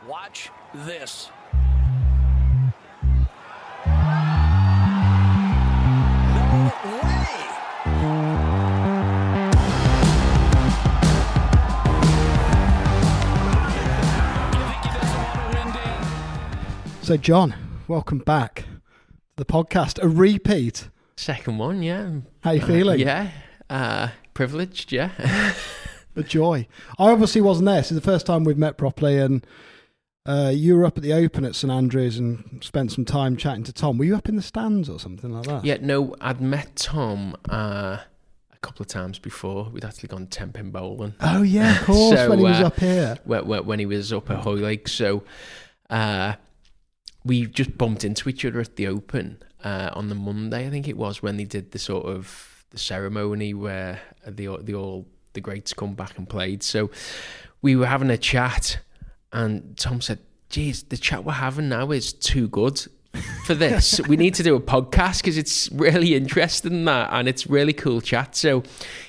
Watch this. No way! So, John, welcome back to the podcast. A repeat. Second one, yeah. How you feeling? Yeah, privileged, yeah. A joy. I obviously wasn't there. This is the first time we've met properly, and you were up at the Open at St Andrews and spent some time chatting to Tom. Were you up in the stands or something like that? Yeah, no, I'd met Tom a couple of times before. We'd actually gone 10-pin bowling. Oh, yeah, of course, So, when he was up here. When he was up at Hoylake. So we just bumped into each other at the Open on the Monday, I think it was, when they did the sort of the ceremony where the greats come back and played. So we were having a chat, and Tom said, geez, the chat we're having now is too good for this. We need to do a podcast because it's really interesting, that, and it's really cool chat. So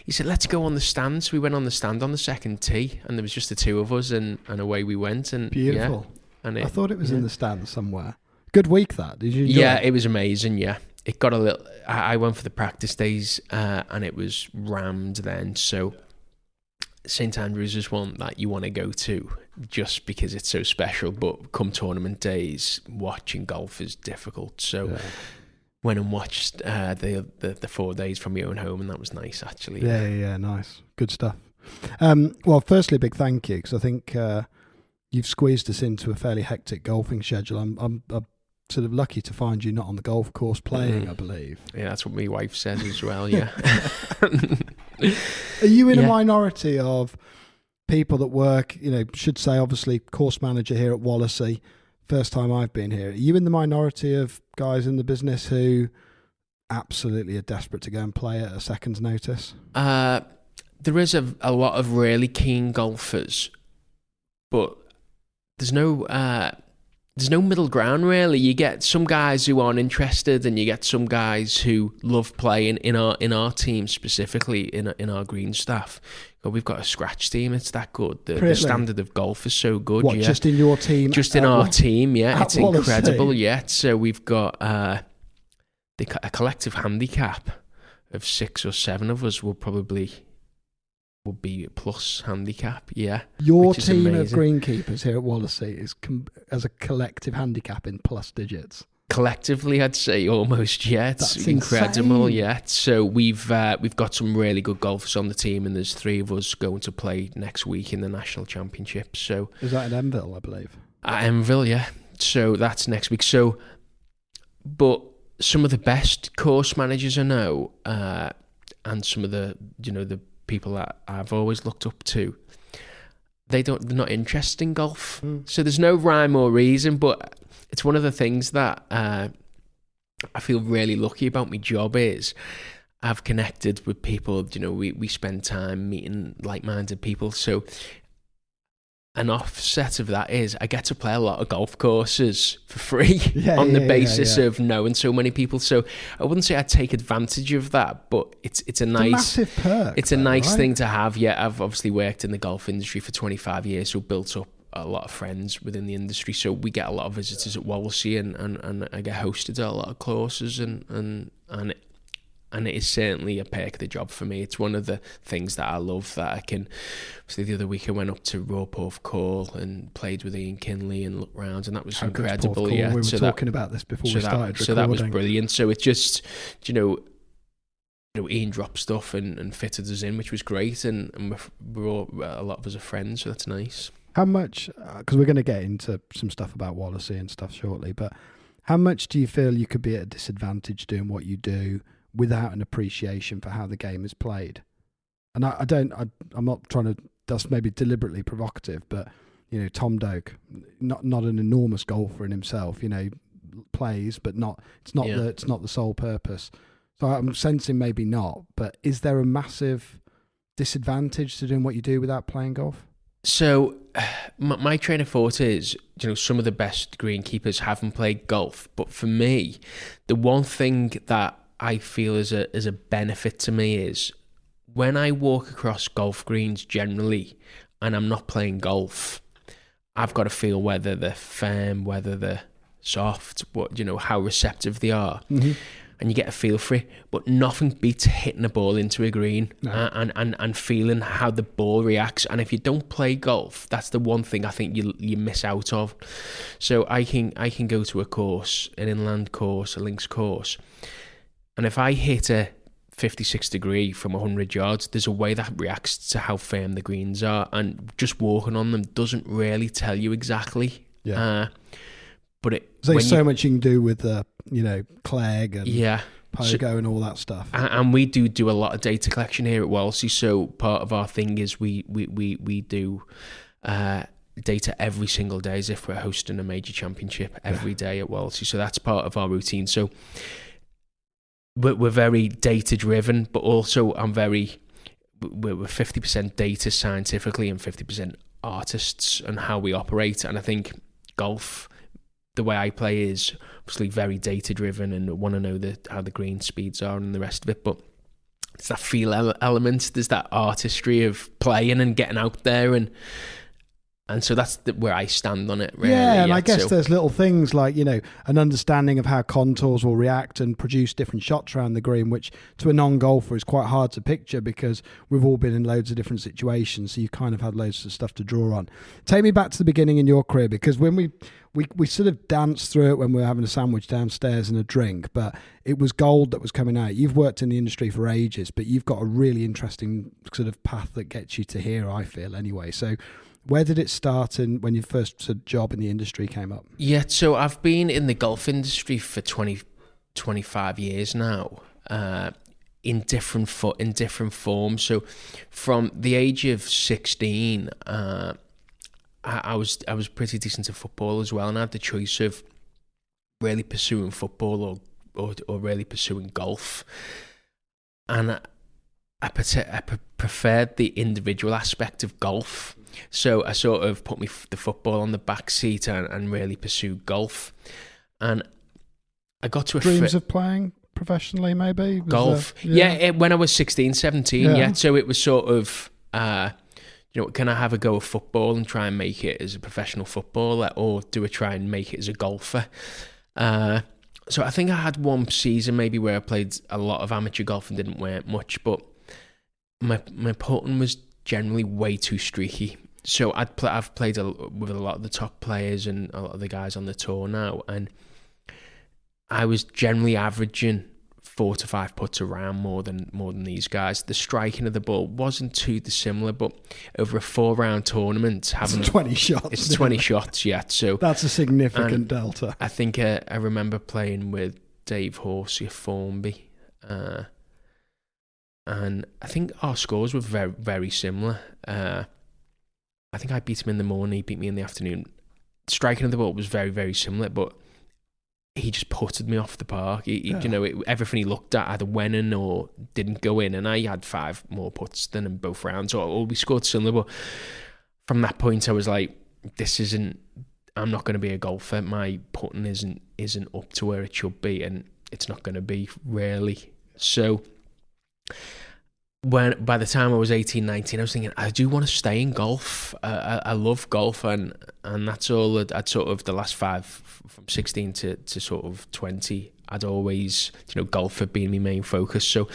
he said, let's go on the stand. So we went on the stand on the second tee, and there was just the two of us, and away we went. And beautiful. Yeah, and I thought it was in the stand somewhere. Good week, that. Did you enjoy Yeah, it? it was amazing, yeah. It got a little... I went for the practice days, and it was rammed then. So St Andrews is one that you want to go to just because it's so special. But come tournament days, watching golf is difficult. So went and watched the 4 days from your own home, and that was nice, actually. Yeah, nice. Good stuff. Well, firstly, a big thank you, because I think you've squeezed us into a fairly hectic golfing schedule. I'm sort of lucky to find you not on the golf course playing, I believe. Yeah, that's what my wife says as well, yeah. Are you in a minority of people that work, should say, obviously, course manager here at Wallasey, first time I've been here. Are you in the minority of guys in the business who absolutely are desperate to go and play at a second's notice? There is a lot of really keen golfers, but there's no middle ground, really. You get some guys who aren't interested, and you get some guys who love playing in our team, specifically in our green staff. But we've got a scratch team. It's that good. The standard of golf is so good. What, just in your team? Just in our team, yeah. It's incredible, yeah. So we've got a collective handicap of 6 or 7 of us would be a plus handicap, yeah. Your team of greenkeepers here at Wallasey is as a collective handicap in plus digits. Collectively, I'd say almost, yeah. It's That's incredible, insane. yeah. So we've got some really good golfers on the team, and there's 3 of us going to play next week in the national championship. So is that in Enville, I believe? At Enville, yeah. So that's next week. So, but some of the best course managers I know, and some of the people that I've always looked up to, they're not interested in golf. So there's no rhyme or reason, but it's one of the things that I feel really lucky about my job is I've connected with people. We spend time meeting like-minded people. So an offset of that is I get to play a lot of golf courses for free on the basis of knowing so many people. So I wouldn't say I take advantage of that, but it's a nice, massive perk. It's a nice thing to have. Yeah, I've obviously worked in the golf industry for 25 years, so built up a lot of friends within the industry. So we get a lot of visitors at Wallasey, and I get hosted at a lot of courses, and it is certainly a perk of the job for me. It's one of the things that I love, that I can... So the other week I went up to Rawporth Call and played with Ian Kinley and looked round, and that was incredible. Yeah, we were talking about this before we started recording. So that was brilliant. So it just, Ian dropped stuff and fitted us in, which was great, and we're all, a lot of us are friends, so that's nice. How much, because we're going to get into some stuff about Wallasey and stuff shortly, but how much do you feel you could be at a disadvantage doing what you do without an appreciation for how the game is played? And I'm not trying to, that's maybe deliberately provocative, but Tom Doak, not an enormous golfer in himself, plays, but it's not the sole purpose. So I'm sensing maybe not, but is there a massive disadvantage to doing what you do without playing golf? So my train of thought is, some of the best greenkeepers haven't played golf, but for me, the one thing that I feel is a benefit to me is when I walk across golf greens generally and I'm not playing golf, I've got to feel whether they're firm, whether they're soft, what, how receptive they are. Mm-hmm. And you get a feel for it, but nothing beats hitting a ball into a green. No. And feeling how the ball reacts. And if you don't play golf, that's the one thing I think you miss out of. So I can go to a course, an inland course, a links course, and if I hit a 56 degree from 100 yards, there's a way that reacts to how firm the greens are, and just walking on them doesn't really tell you exactly. Yeah. But there's so much you can do with the, Clegg and Pogo and all that stuff. And we do a lot of data collection here at Wallasey. So part of our thing is we do data every single day, as if we're hosting a major championship every day at Wallasey. So that's part of our routine. So we're very data driven, but also we're 50% data scientifically and 50% artists and how we operate. And I think golf, the way I play, is obviously very data driven and want to know how the green speeds are and the rest of it. But it's that feel element. There's that artistry of playing and getting out there, and so that's where I stand on it, really. Yeah, and I guess there's little things like, an understanding of how contours will react and produce different shots around the green, which to a non-golfer is quite hard to picture because we've all been in loads of different situations, so you kind of had loads of stuff to draw on. Take me back to the beginning in your career, because when we sort of danced through it when we were having a sandwich downstairs and a drink, but it was gold that was coming out. You've worked in the industry for ages, but you've got a really interesting sort of path that gets you to here, I feel, anyway. So where did it start and when your first sort of job in the industry came up? Yeah, so I've been in the golf industry for 25 years now, in different forms. So from the age of 16, I was pretty decent at football as well, and I had the choice of really pursuing football or really pursuing golf. And I preferred the individual aspect of golf. So I sort of put the football on the back seat and really pursued golf. And I got to dreams of playing professionally, maybe? Golf. When I was 16, 17, yeah. So it was sort of, can I have a go at football and try and make it as a professional footballer, or do I try and make it as a golfer? So I think I had one season maybe where I played a lot of amateur golf and didn't wear it much, but my putting was generally way too streaky. So I've played with a lot of the top players and a lot of the guys on the tour now, and I was generally averaging 4 to 5 putts around more than these guys. The striking of the ball wasn't too dissimilar, but over a 4-round tournament, having 20 shots. It's 20 shots, yeah. So that's a significant delta. I think I remember playing with Dave Horsey of Formby, and I think our scores were very, very similar. I think I beat him in the morning, he beat me in the afternoon. Striking of the ball was very, very similar, but he just putted me off the park. Everything he looked at either went in or didn't go in, and I had 5 more putts than in both rounds, or we scored similar. But from that point, I was like, I'm not going to be a golfer. My putting isn't up to where it should be, and it's not going to be, really. So by the time I was 18, 19, I was thinking, I do want to stay in golf. I love golf, and that's all. I'd sort of the last 5, from 16 to sort of 20, I'd always, golf had been my main focus. So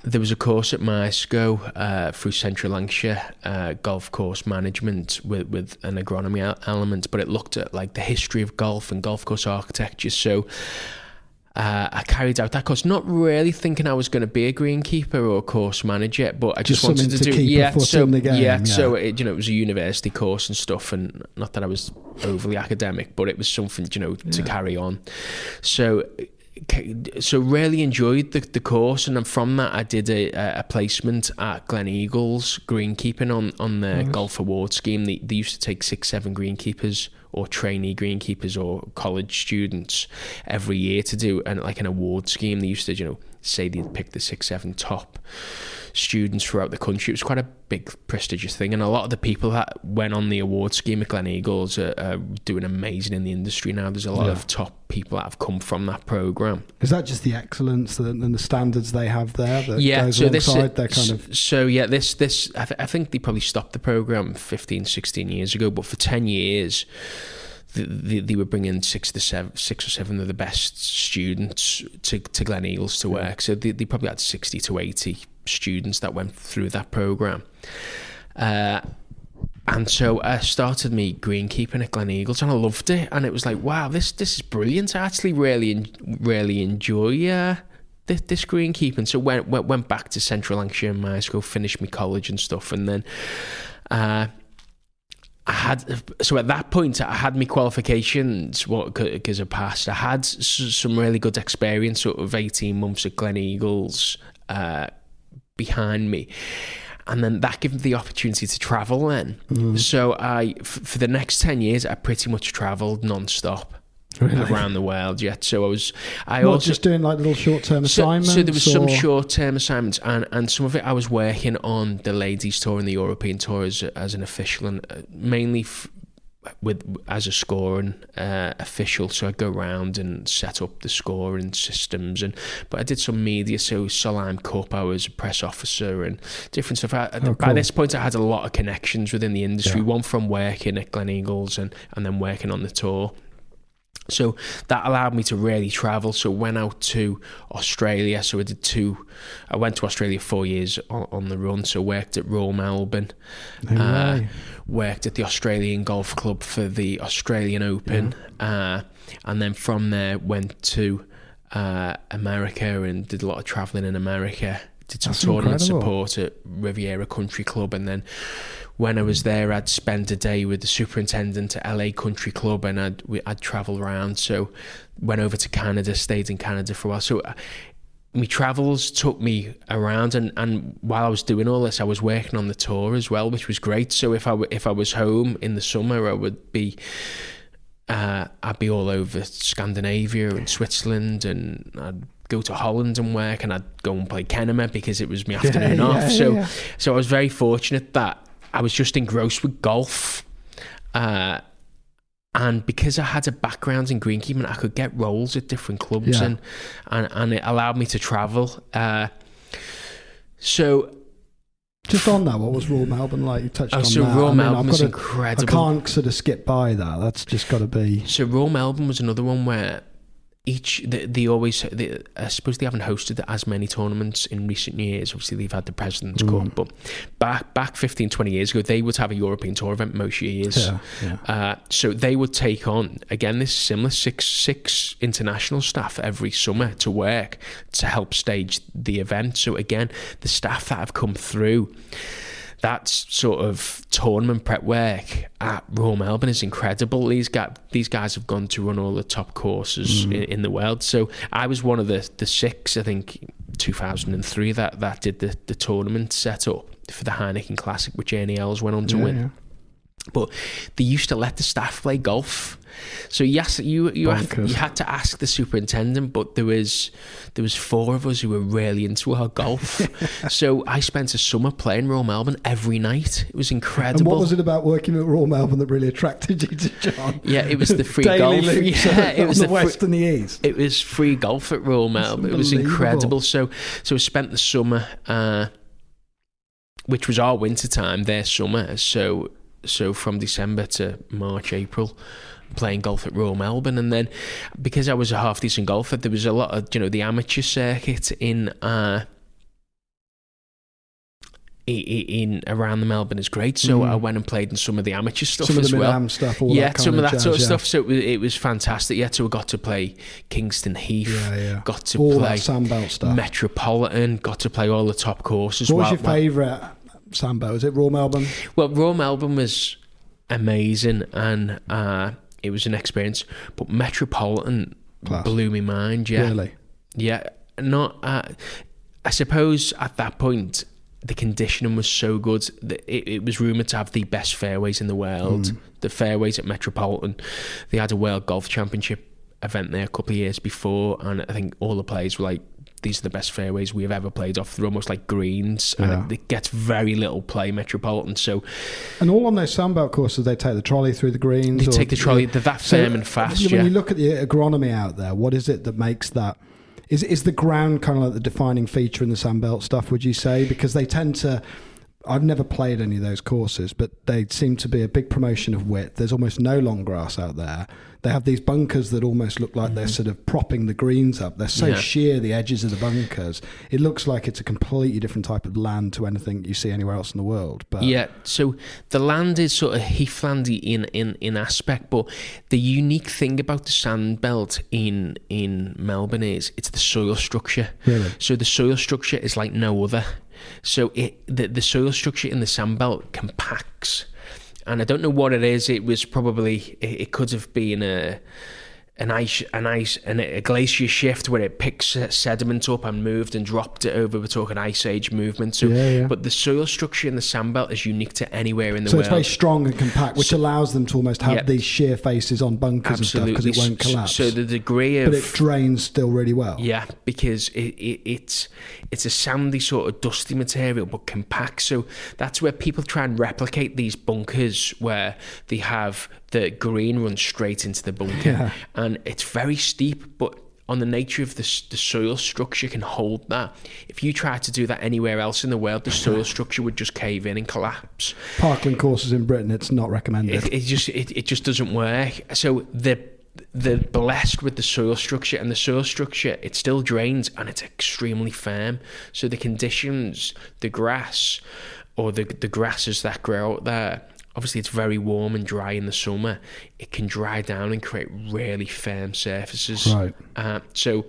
there was a course at Maesco through Central Lancashire, golf course management with an agronomy element, but it looked at like the history of golf and golf course architecture. So I carried out that course, not really thinking I was going to be a greenkeeper or a course manager, but I just wanted to do keep a foot in the game. So it was a university course and stuff, and not that I was overly academic, but it was something to carry on. So really enjoyed the course, and then from that I did a placement at Glen Eagles Greenkeeping on the golf award scheme. They used to take 6-7 greenkeepers or trainee greenkeepers or college students every year to do an award scheme. They used to say they'd pick the 6-7 top students throughout the country. It was quite a big, prestigious thing, and a lot of the people that went on the award scheme at Gleneagles are doing amazing in the industry now. There's a lot of top people that have come from that programme. Is that just the excellence and the standards they have there that goes alongside their kind of... So yeah, this I think they probably stopped the programme 15, 16 years ago, but for 10 years... They were bringing six or seven of the best students to Gleneagles to work. So they probably had 60 to 80 students that went through that programme. And so I started me greenkeeping at Gleneagles, and I loved it. And it was like, wow, this is brilliant. I actually really enjoy this greenkeeping. So went back to Central Lancashire in my school, finished my college and stuff, and then... so at that point I had my qualifications because I passed. I had some really good experience, sort of 18 months at Gleneagles behind me, and then that gave me the opportunity to travel then. So for the next 10 years I pretty much travelled non-stop. Really? Around the world, yeah. So I also just doing like little short-term assignments. So there was some short-term assignments, and some of it I was working on the ladies' tour and the European tour as an official, and mainly as a scoring official. So I'd go around and set up the scoring systems, but I did some media. So Solheim Cup, I was a press officer and different stuff. By this point, I had a lot of connections within the industry. Yeah. One from working at Gleneagles and then working on the tour. So that allowed me to really travel. So went out to Australia. So I went to Australia 4 years on the run. So worked at Royal Melbourne. Worked at the Australian Golf Club for the Australian Open. Yeah. And then from there went to America and did a lot of travelling in America. Did some tournament support at Riviera Country Club, and then when I was there, I'd spend a day with the superintendent at LA Country Club, and I'd travel around. So went over to Canada, stayed in Canada for a while. So my travels took me around, and while I was doing all this, I was working on the tour as well, which was great. So if I was home in the summer, I'd be all over Scandinavia and Switzerland, and I'd go to Holland and work, and I'd go and play Kenema because it was my afternoon off. So I was very fortunate that I was just engrossed with golf, and because I had a background in greenkeeping, I could get roles at different clubs, and it allowed me to travel. So just on that, what was Royal Melbourne like? You touched on that. So Royal Melbourne was incredible. I can't sort of skip by that. That's just got to be... So Royal Melbourne was another one where I suppose they haven't hosted as many tournaments in recent years. Obviously they've had the President's Cup, but back 15, 20 years ago, they would have a European Tour event most years. So they would take on, again, this similar six international staff every summer to work to help stage the event. So again, the staff that have come through that sort of tournament prep work at Royal Melbourne is incredible. These guys have gone to run all the top courses in the world. So I was one of the six, I think, 2003 that did the tournament setup for the Heineken Classic, which Ernie Els went on to win. Yeah. But they used to let the staff play golf. So yes, you had to ask the superintendent, but there was 4 of us who were really into our golf. So I spent a summer playing Royal Melbourne every night. It was incredible. And what was it about working at Royal Melbourne that really attracted you to John? Yeah, it was the free Daily golf. It was the west and the east. It was free golf at Royal Melbourne. It was incredible. So I spent the summer, which was our winter time, their summer. So from December to March, April, playing golf at Royal Melbourne. And then because I was a half decent golfer, there was a lot of, the amateur circuit in around the Melbourne is great. So I went and played in some of the amateur stuff as well. Some of the Mid-Am stuff, all that kind some of that jazz, sort of stuff. So it was fantastic. Yeah, so I got to play Kingston Heath. Got to all play that Sandbelt stuff. Metropolitan. Got to play all the top courses. What was your favourite Sambo? Is it Royal Melbourne? Well, Royal Melbourne was amazing, and it was an experience. But Metropolitan blew my mind. Yeah, really. Yeah, not. I suppose at that point the conditioning was so good that it was rumoured to have the best fairways in the world. The fairways at Metropolitan. They had a World Golf Championship event there a couple of years before, and I think all the players were like these are the best fairways we have ever played off. They're almost like greens, and it gets very little play Metropolitan. So, and all on those sandbelt courses, they take the trolley through the greens. They take the trolley. They're that firm and fast. When you look at the agronomy out there, what is it that makes that? Is the ground kind of like the defining feature in the sandbelt stuff? Would you say, because they tend to? I've never played any of those courses, but they seem to be a big promotion of width. There's almost no long grass out there. They have these bunkers that almost look like they're sort of propping the greens up. They're so sheer, the edges of the bunkers. It looks like it's a completely different type of land to anything you see anywhere else in the world. But yeah, so the land is sort of heathlandy in aspect, but the unique thing about the sandbelt in Melbourne is it's the soil structure. Really? So the soil structure is like no other. So the soil structure in the sandbelt compacts, and I don't know what it is. It was probably, it could have been a glacier shift where it picks sediment up and moved and dropped it over. We're talking ice age movement. So, but the soil structure in the sandbelt is unique to anywhere in the world. So it's very strong and compact, which allows them to almost have these sheer faces on bunkers and stuff because it won't collapse. So the degree of... But it drains still really well. Yeah, because it's a sandy sort of dusty material, but compact. So that's where people try and replicate these bunkers where they have the green runs straight into the bunker, and it's very steep, but on the nature of the soil structure can hold that. If you try to do that anywhere else in the world, the soil structure would just cave in and collapse. Parkland courses in Britain, it's not recommended. It just doesn't work. So they're blessed with the soil structure, and the soil structure, it still drains and it's extremely firm. So the conditions, the grass or the grasses that grow out there, obviously it's very warm and dry in the summer. It can dry down and create really firm surfaces. Right. So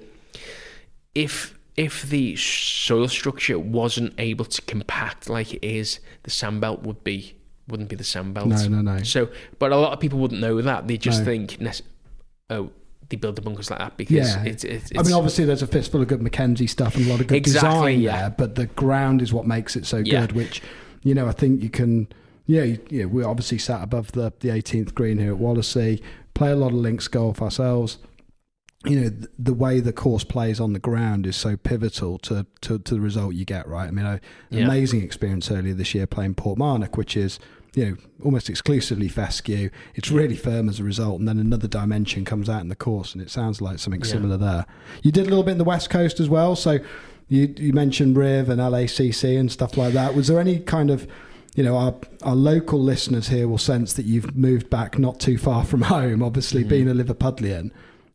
if the soil structure wasn't able to compact like it is, the sandbelt wouldn't be the sandbelt. No. So, but a lot of people wouldn't know that. They just think, they build the bunkers like that because it's I mean, obviously there's a fistful of good Mackenzie stuff and a lot of good design there, but the ground is what makes it so good, which, I think you can... Yeah, we obviously sat above the 18th green here at Wallasey, play a lot of links golf ourselves. The way the course plays on the ground is so pivotal to the result you get, right? I mean, amazing experience earlier this year playing Portmarnock, which is, almost exclusively fescue. It's really firm as a result, and then another dimension comes out in the course, and it sounds like something similar there. You did a little bit in the West Coast as well, so you mentioned Riv and LACC and stuff like that. Was there any kind of... our local listeners here will sense that you've moved back not too far from home, obviously being a Liverpudlian.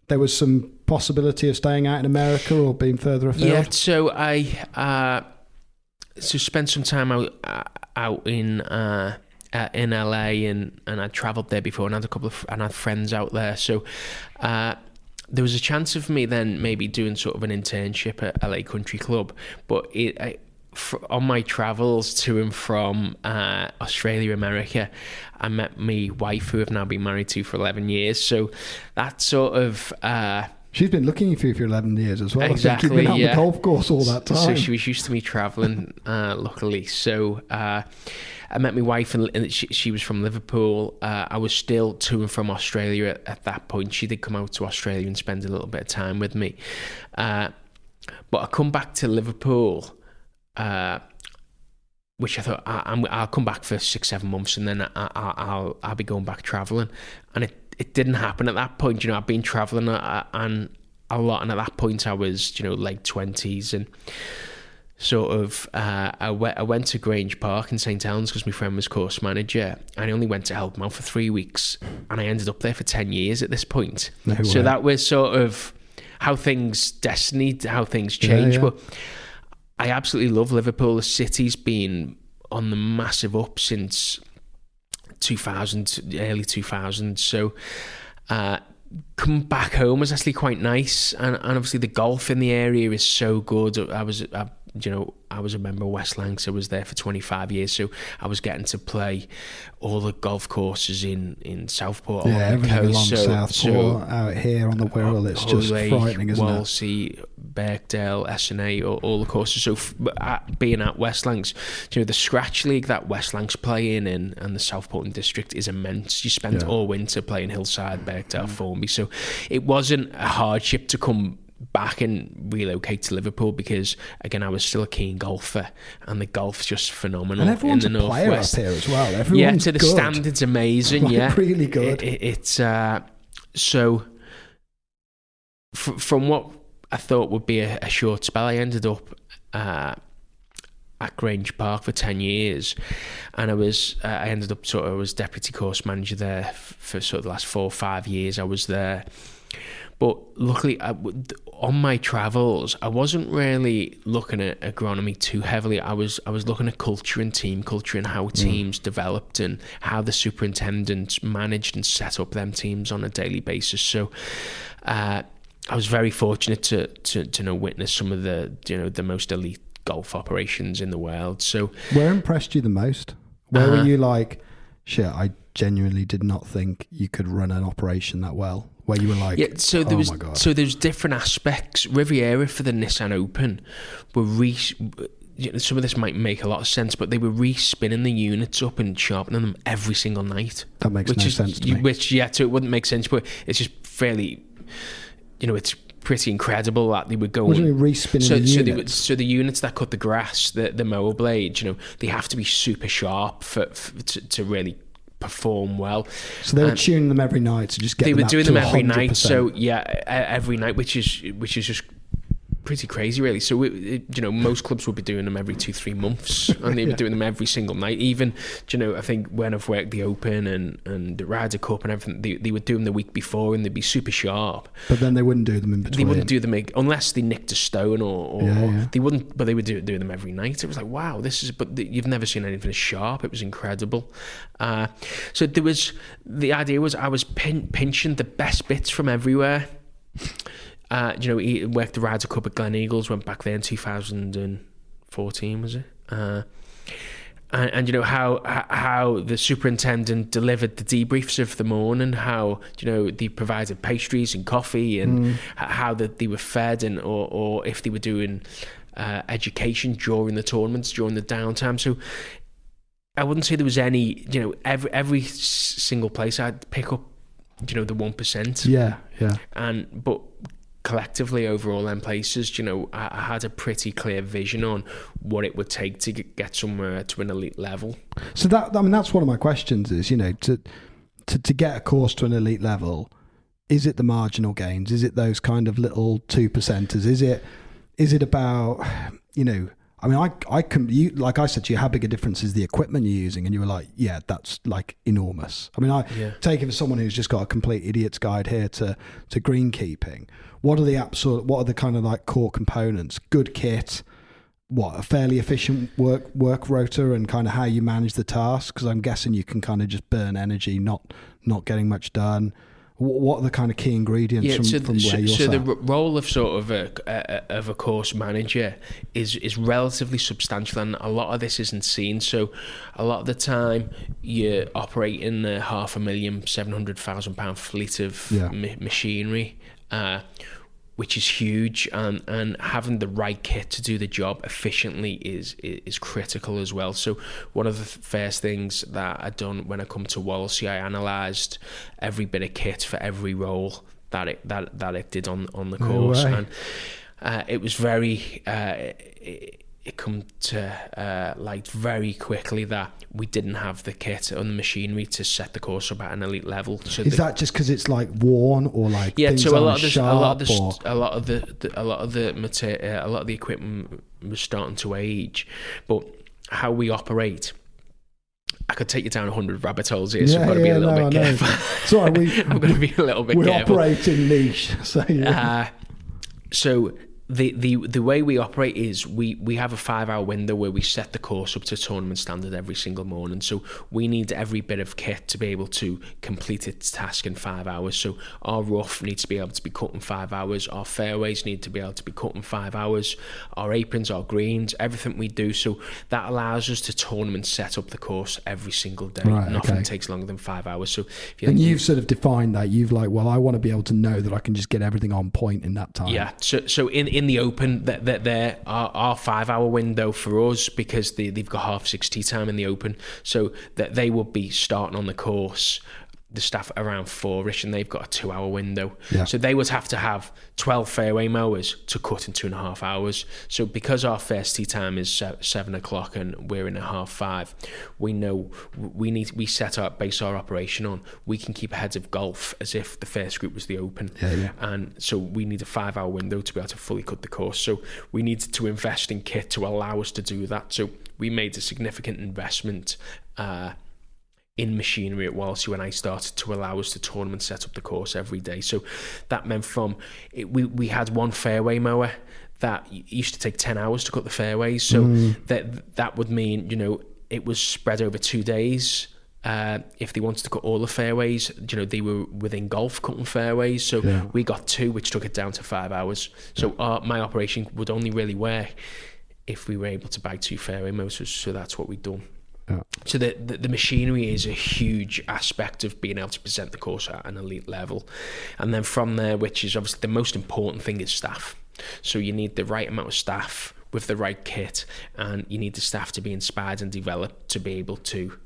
There was some possibility of staying out in America or being further afield? Yeah, so I spent some time out in LA and I travelled there before and I had friends out there. So there was a chance of me then maybe doing sort of an internship at LA Country Club, but on my travels to and from Australia, America, I met my wife, who I've now been married to for 11 years. So that sort of... She's been looking for you for 11 years as well. Exactly, I think you've been on the golf course all that time. So she was used to me travelling, luckily. So I met my wife, and she was from Liverpool. I was still to and from Australia at that point. She did come out to Australia and spend a little bit of time with me. But I come back to Liverpool... which I thought I'll come back for 6-7 months and then I'll be going back travelling, and it didn't happen at that point. I've been travelling and a lot, and at that point I was late 20s, and sort of I went to Grange Park in St Helens because my friend was course manager, and I only went to help him out for 3 weeks, and I ended up there for 10 years at this point. So that was sort of how things change. But I absolutely love Liverpool. The city's been on the massive up since 2000, early 2000s. So come back home was actually quite nice. And obviously the golf in the area is so good. I was a member of West Lancs. I was there for 25 years, so I was getting to play all the golf courses in Southport. Everything along Southport, out here on the Wirral, it's just frightening, isn't Wallasey, Birkdale, S&A, all the courses. So being at West Lancs, the scratch league that West Lancs play in and the Southport district is immense. You spent all winter playing Hillside, Birkdale, Formby, so it wasn't a hardship to come back and relocate to Liverpool because, again, I was still a keen golfer, and the golf's just phenomenal. And everyone's in the a player up Northwest. here as well. Everyone's so the good. standard's amazing. Like, really good. It's so from what I thought would be a short spell, I ended up at Grange Park for 10 years, and I ended up I was deputy course manager there for sort of the last 4 or 5 years I was there. But luckily, on my travels, I wasn't really looking at agronomy too heavily. I was looking at culture and team culture and how teams developed and how the superintendents managed and set up them teams on a daily basis. So I was very fortunate to witness some of the most elite golf operations in the world. So where impressed you the most? Where were you like, shit, I genuinely did not think you could run an operation that well? Where you were like, my God. So there's different aspects. Riviera for the Nissan Open were some of this might make a lot of sense, but they were re-spinning the units up and sharpening them every single night. That makes no sense to me. So it wouldn't make sense, but it's just fairly, it's pretty incredible that they were going. What do you mean re-spinning the units? So the units that cut the grass, the mower blades, they have to be super sharp to really perform well. So they were tuning them every night to just get. They were doing them every 100%. night. So every night, which is just pretty crazy, really. So most clubs would be doing them every 2-3 months, and they were doing them every single night. Even I think when I've worked the Open and the Ryder Cup and everything, they would do them the week before, and they'd be super sharp. But then they wouldn't do them in between. They wouldn't do them unless they nicked a stone or they wouldn't. But they would do them every night. It was like, wow, this is. But you've never seen anything as sharp. It was incredible. So the idea was I was pinching the best bits from everywhere. He worked the Ryder Cup at Glen Eagles, went back there in 2014, was it? And how the superintendent delivered the debriefs of the morning, how they provided pastries and coffee, and how that they were fed, and or if they were doing education during the tournaments, during the downtime. So I wouldn't say there was any, every single place I'd pick up, the 1%. Yeah. But collectively overall them places, I had a pretty clear vision on what it would take to get somewhere to an elite level. So that's one of my questions is, to get a course to an elite level, is it the marginal gains? Is it those kind of little 2%ers? Is it about, like I said to you, how big a difference is the equipment you're using? And you were like, yeah, that's like enormous. Take it for someone who's just got a complete idiot's guide here to greenkeeping. What are the kind of like core components? Good kit, a fairly efficient work rotor, and kind of how you manage the task? Because I'm guessing you can kind of just burn energy, not getting much done. What are the kind of key ingredients from where you're sat? So the role of sort of a course manager is relatively substantial, and a lot of this isn't seen. So a lot of the time you're operating a £500,000, £700,000 fleet of machinery, which is huge, and having the right kit to do the job efficiently is critical as well. So one of the first things that I done when I come to Wallasey, I analysed every bit of kit for every role that it did on the course, and it was very. It come to light very quickly that we didn't have the kit and the machinery to set the course up at an elite level. So is that just because it's like worn, or like things so a lot of the equipment was starting to age, but how we operate, I could take you down 100 rabbit holes here, so I've got to be a little bit careful. Sorry, I'm going to be a little bit careful. We're operating niche, so so the way we operate is we have a 5-hour window where we set the course up to tournament standard every single morning. So we need every bit of kit to be able to complete its task in 5 hours. So our rough needs to be able to be cut in 5 hours. Our fairways need to be able to be cut in 5 hours. Our aprons, our greens, everything we do. So that allows us to tournament set up the course every single day. Right, Nothing takes longer than 5 hours. So you've sort of defined that. You've like, well, I want to be able to know that I can just get everything on point in that time. Yeah. So in the Open, that there our 5-hour window for us, because they've got half 6 tee time in the Open, so that they will be starting on the course the staff around 4ish, and they've got a 2 hour window. Yeah. So they would have to have 12 fairway mowers to cut in 2.5 hours. So because our first tee time is 7 o'clock and we're in at 5:30, we know we base our operation on, we can keep ahead of golf as if the first group was the Open. Yeah. And so we need a 5 hour window to be able to fully cut the course. So we needed to invest in kit to allow us to do that. So we made a significant investment in machinery at Wallasey when I started, to allow us to tournament set up the course every day. So that meant we had one fairway mower that used to take 10 hours to cut the fairways. So that would mean, it was spread over 2 days. If they wanted to cut all the fairways, they were within golf cutting fairways. So we got 2, which took it down to 5 hours. So my operation would only really work if we were able to buy 2 fairway motors. So that's what we've done. Yeah. So the machinery is a huge aspect of being able to present the course at an elite level. And then from there, which is obviously the most important thing, is staff. So you need the right amount of staff with the right kit, and you need the staff to be inspired and developed to be able to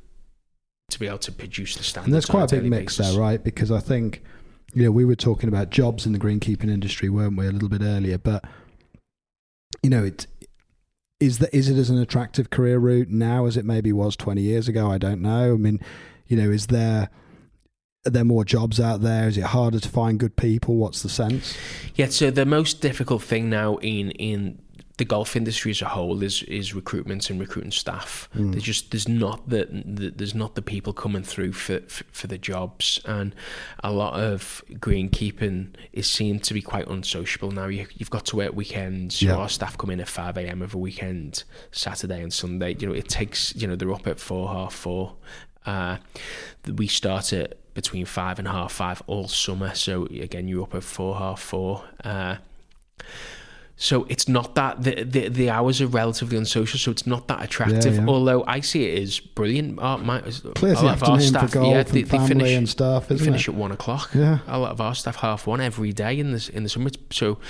produce the standards. And there's quite a big mix basis there, right? Because I think, we were talking about jobs in the greenkeeping industry, weren't we, a little bit earlier? But, Is it as an attractive career route now as it maybe was 20 years ago? I don't know. I mean, are there more jobs out there? Is it harder to find good people? What's the sense? Yeah, so the most difficult thing now in the golf industry as a whole is recruitment and recruiting staff. There's not the people coming through for the jobs, and a lot of greenkeeping is seen to be quite unsociable now. You've got to work weekends. So our staff come in at 5 a.m. every weekend, Saturday and Sunday. It takes, they're up at 4, 4:30. We start at between 5 and 5:30 all summer. So again, you're up at 4, 4:30. So it's not that the hours are relatively unsocial, so it's not that attractive. Yeah. Although I see it as brilliant. Clear the afternoon for golf and family and stuff. They finish at 1 o'clock. Yeah, a lot of our staff 1:30 every day in the summer. So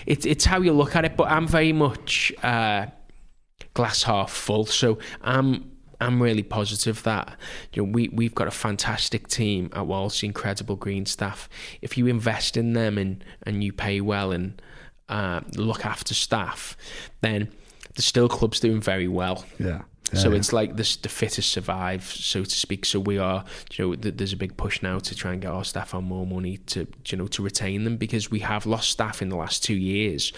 it's how you look at it. But I'm very much glass half full. So I'm really positive that we've got a fantastic team at Wallasey, incredible green staff. If you invest in them and you pay well and look after staff, then the still club's doing very well. So it's like the fittest survive, so to speak. So we are, there's a big push now to try and get our staff on more money to retain them, because we have lost staff in the last 2 years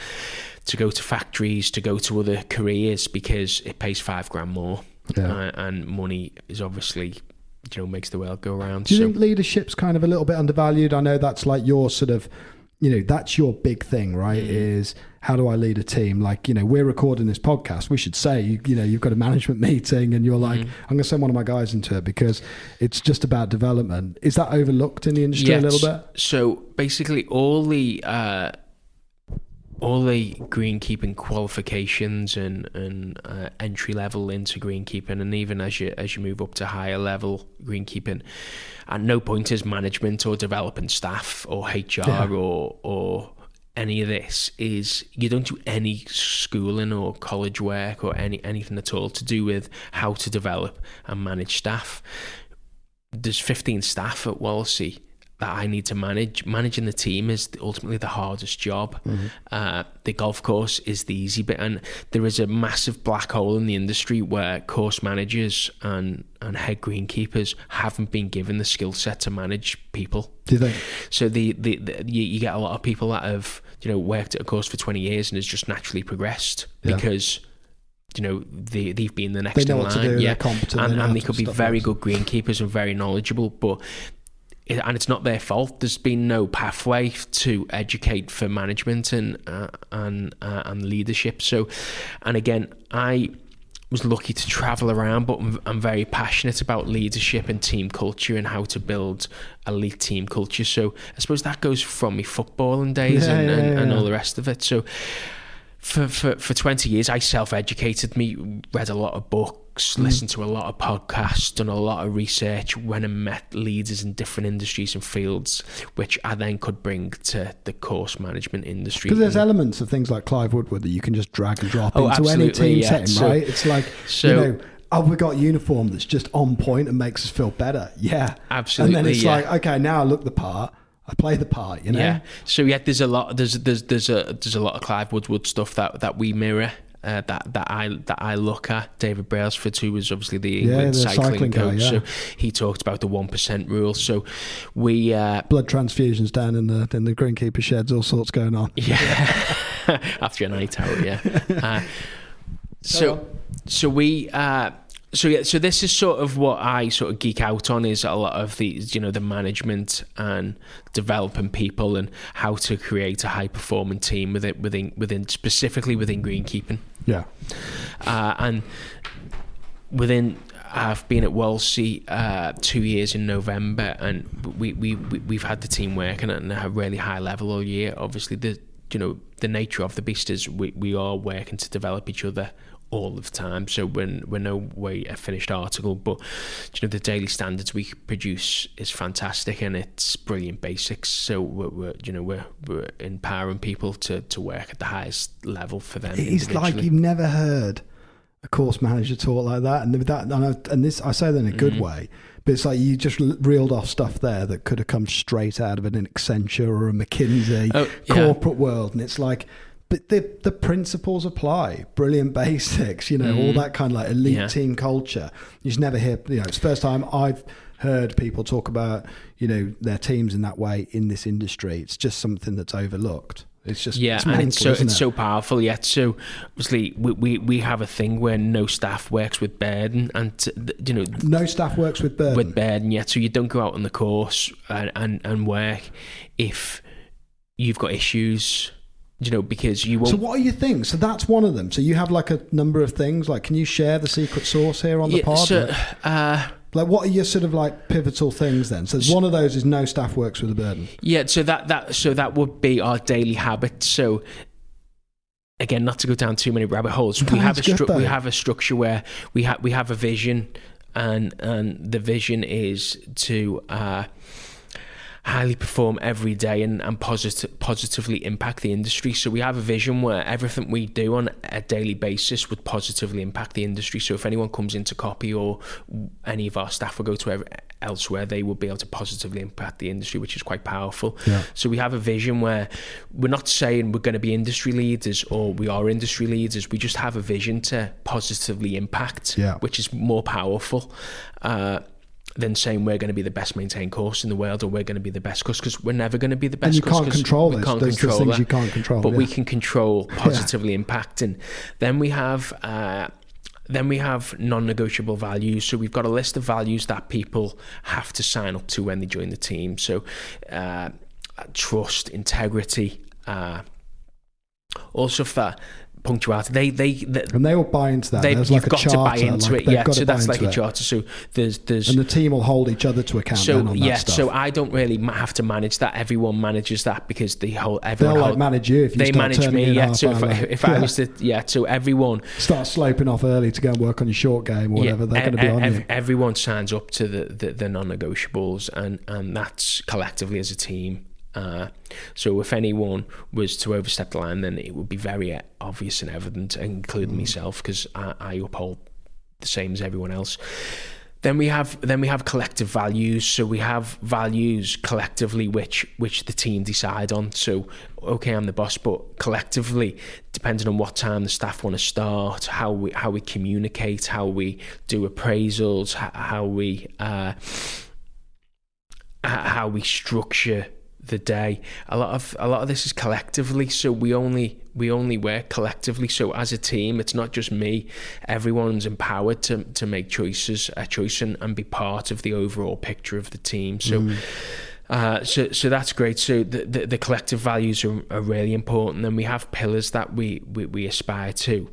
to go to factories, to go to other careers, because it pays $5,000 more. And money is obviously, makes the world go round. Do you think leadership's kind of a little bit undervalued? I know that's like your sort of, that's your big thing, right? Is how do I lead a team? Like, we're recording this podcast. We should say, you've got a management meeting and you're like, I'm going to send one of my guys into it because it's just about development. Is that overlooked in the industry a little bit? So basically all the greenkeeping qualifications and entry level into greenkeeping, and even as you move up to higher level greenkeeping, at no point is management or developing staff or HR or any of this is, you don't do any schooling or college work or anything at all to do with how to develop and manage staff. There's 15 staff at Wallasey that I need to manage. Managing the team is ultimately the hardest job. The golf course is the easy bit, and there is a massive black hole in the industry where course managers and head greenkeepers haven't been given the skill set to manage people. Do you think? So you get a lot of people that have worked at a course for 20 years and has just naturally progressed because they've been the next in line. They're competent, and they could be very good greenkeepers and very knowledgeable, but and it's not their fault. There's been no pathway to educate for management and leadership. So, and again, I was lucky to travel around, but I'm very passionate about leadership and team culture and how to build elite team culture. So I suppose that goes from my footballing days and all the rest of it. So for 20 years, I self-educated me, read a lot of books, listened to a lot of podcasts, done a lot of research, went and met leaders in different industries and fields, which I then could bring to the course management industry. Because there's elements of things like Clive Woodward that you can just drag and drop into any team setting, right? It's like, oh, we got a uniform that's just on point and makes us feel better. Yeah, absolutely. And then it's like, okay, now I look the part. I play the part, you know. Yeah. So there's a lot. There's a lot of Clive Woodward stuff that we mirror. That I look at. David Brailsford, who was obviously the England cycling coach, guy, so he talked about the 1% rule. So we blood transfusions down in the greenkeeper sheds, all sorts going on. Yeah, after a night out, yeah. So this is sort of what I sort of geek out on, is a lot of these, you know, the management and developing people and how to create a high performing team within specifically within greenkeeping. Yeah. And I've been at Wallasey 2 years in November, and we've had the team working at a really high level all year. Obviously, the nature of the beast is we are working to develop each other all of the time, so we're no way a finished article, but you know, the daily standards we produce is fantastic, and it's brilliant basics. So we're empowering people to work at the highest level for them. It's like you've never heard a course manager talk like that, and this, I say that in a good way, but it's like you just reeled off stuff there that could have come straight out of an Accenture or a McKinsey corporate world, and it's like, but the principles apply. Brilliant basics, you know, all that kind of like elite team culture. You just never hear, you know, it's the first time I've heard people talk about, you know, their teams in that way in this industry. It's just something that's overlooked. It's just, it's mental, and it's so powerful. Yet, so obviously we have a thing where no staff works with burden, and you know, no staff works with burden. With burden, yet. So you don't go out on the course and work if you've got issues. You know, because you won't. So what are your things? So that's one of them. So you have like a number of things. Like, can you share the secret sauce here on the pod? So, like, what are your sort of like pivotal things then? So one of those is no staff works with a burden. Yeah. So that would be our daily habit. So again, not to go down too many rabbit holes, we have a structure where we have a vision, and the vision is to highly perform every day and positively impact the industry. So we have a vision where everything we do on a daily basis would positively impact the industry. So if anyone comes into copy, or any of our staff will go to elsewhere, they will be able to positively impact the industry, which is quite powerful. Yeah. So we have a vision where we're not saying we're going to be industry leaders or we are industry leaders. We just have a vision to positively impact, which is more powerful than saying we're going to be the best maintained course in the world, or we're going to be the best course, because we're never going to be the best. And you can't control this. There's things you can't control. But we can control positively impacting. Then we have non-negotiable values. So we've got a list of values that people have to sign up to when they join the team. So trust, integrity, also for punctuality. And they all buy into that. There's like you've got charter, to buy into it. Yeah, so that's like a charter. So there's and the team will hold each other to account. So then on that stuff. So I don't really have to manage that. Everyone manages that, because they'll like manage you if you they start manage me. Yeah. So if I was to so everyone start sloping off early to go and work on your short game or whatever, they're going to be on you. Everyone signs up to the non-negotiables, and that's collectively as a team. So if anyone was to overstep the line, then it would be very obvious and evident, including myself, because I uphold the same as everyone else. Then we have collective values. So we have values collectively which the team decide on. So okay, I'm the boss, but collectively, depending on what time the staff want to start, how we communicate, how we do appraisals, how we structure the day, a lot of this is collectively. So we only work collectively. So as a team, it's not just me. Everyone's empowered to make a choice and be part of the overall picture of the team. So so that's great. So the collective values are really important. And we have pillars that we aspire to,